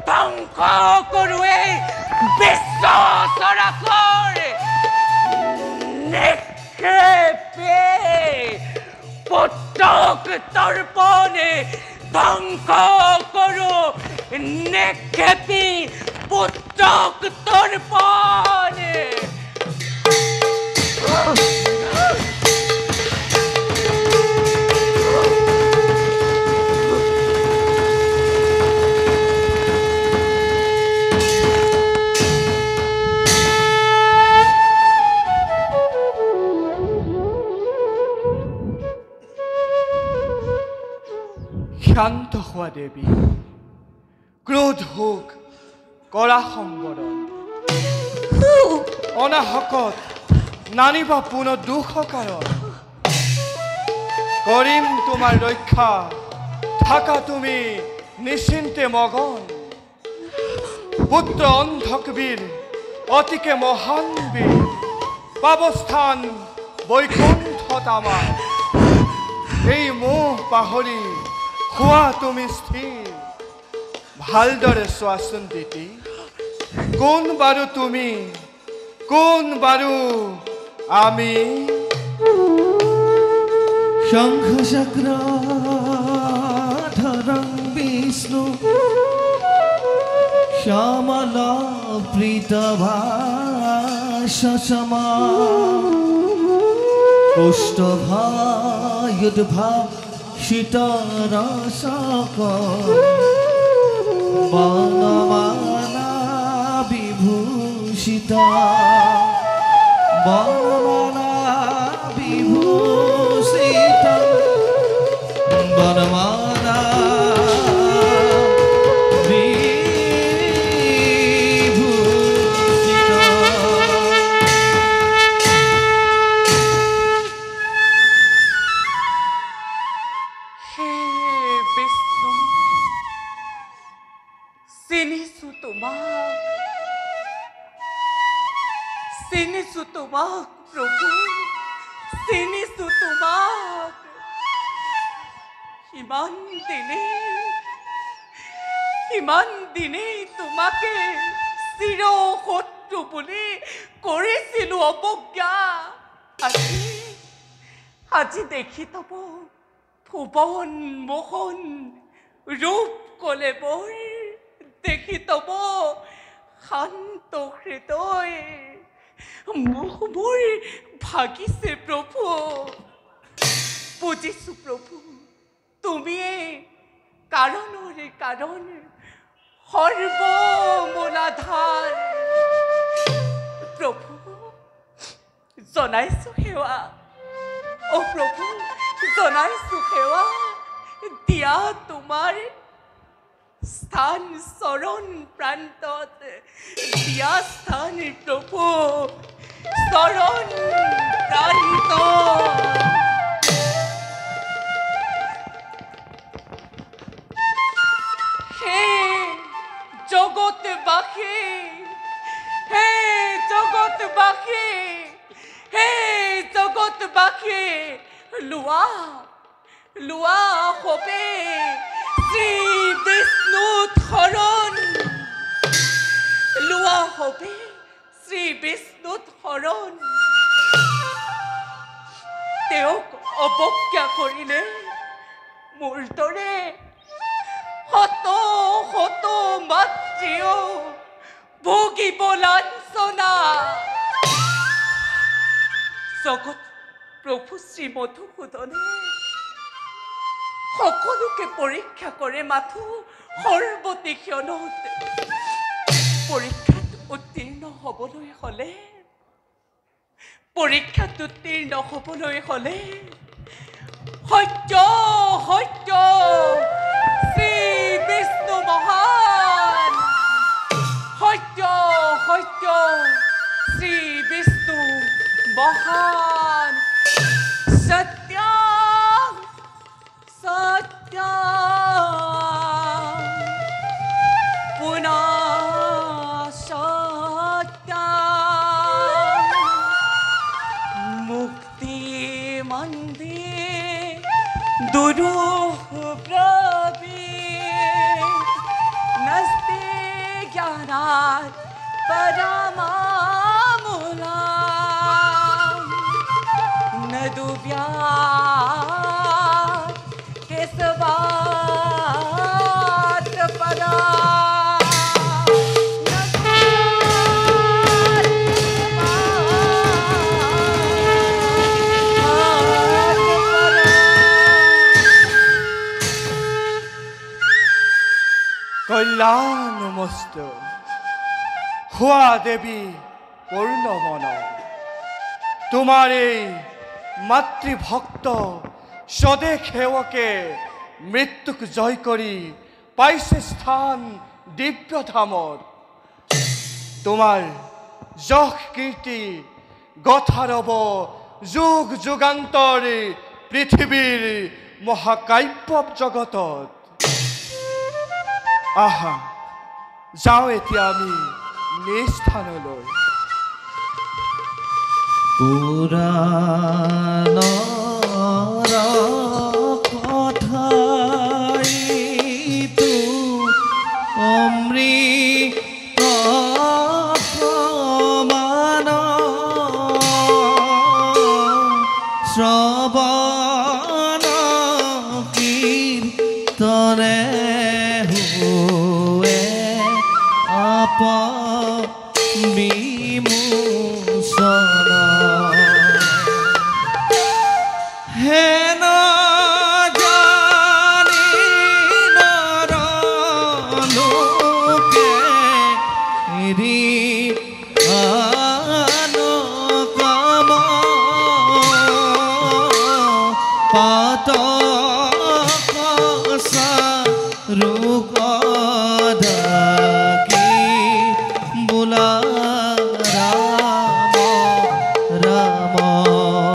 ধ্বংস কৰো এই বিশ্ব চৰাচৰ নিক্ষেপে পুত্ৰক তৰ্পণে ধ্বংস কৰো নিক্ষেপি পুত্ৰক তৰ্পণে শান্ত হোৱা দেৱী ক্ৰোধ হোক কৰা সম্বৰণ অনাহকত নানিবা পুনৰ দুখ কাৰণ কৰিম তোমাৰ ৰক্ষা থাকা তুমি নিশ্চিন্তে মগন পুত্ৰ অন্ধকবীৰ অতিকে মহান বীৰ পাবস্থান বৈকুণ্ঠত আমাৰ এই মোহ পাহৰি হোৱা তুমি স্থিৰ ভালদৰে চোৱাচোন দিতি কোন বাৰু তুমি কোন বাৰু আমি শঙ্খ চক্ৰধৰং বিষ্ণু শ্যামলা প্ৰীতভাষসমা কুষ্ঠভায়ুধভা শীতৰসক বনমানা বিভূষিতা বনমানা বিভূষিতা বনমানা চিনিছো তোমাক প্ৰভু চিনিছো তোমাক ইমান দিনে তোমাকে চিৰ শত্ৰু বুলি কৰিছিলো অৱজ্ঞা আজি দেখি তব ভুৱন মোহন ৰূপ কলে বৰ দেখি তব শান্ত হৃদয় মোৰ ভাগিছে প্ৰভু বুজিছো প্ৰভু তুমিয়ে কাৰণৰে কাৰণ সৰ্বমূলাধাৰ প্ৰভু জনাইছো সেৱা অ প্ৰভু জনাইছো সেৱা দিয়া তোমাৰ স্থান চৰণ প্ৰান্তত দিয়া স্থান প্ৰভু চৰণ প্ৰান্ত হে জগতবাসী হে জগতবাসী হে জগতবাসী লোৱা হবে শ্ৰী বিষ্ণুত শৰণ লোৱা হবে শ্ৰী বিষ্ণুত শৰণ তেওঁক অৱজ্ঞা কৰিলে মোৰ দৰে শত শত মাতৃও ভোগিব লাঞ্ছনা জগত প্ৰভু শ্ৰী মধুসূদনে সকলোকে পৰীক্ষা কৰে মাথো সৰ্বদিশনত পৰীক্ষাত উত্তীৰ্ণ হ'বলৈ হ'লে সত্য সত্য শ্ৰী বিষ্ণু মহান সত্য সত্য শ্ৰী বিষ্ণু মহান সত্য সত্য পুনঃ সত্য মুক্তি মন্দিৰ दुरूह प्रवीण नस्ते ज्ञानात् परामामूला न दुव्यात् केशवात् परा কল্যাণমস্তু হুয়া দেবী পূর্ণমন তোমার এই মাতৃভক্ত স্বদেশ সেৱকে মৃত্যুক জয় কৰি পাইছে স্থান দিব্য ধামত তোমাৰ যশ কীৰ্তি গথা ৰব যুগ যুগান্তৰ পৃথিৱীৰ মহাকাব্য জগতত আহা যাওঁ এতিয়া আমি নিজ স্থানলৈ পুৰাণৰ কথাইতো অমৃত সমান শ্ৰৱণ কীৰ্তনে হুৱে আপন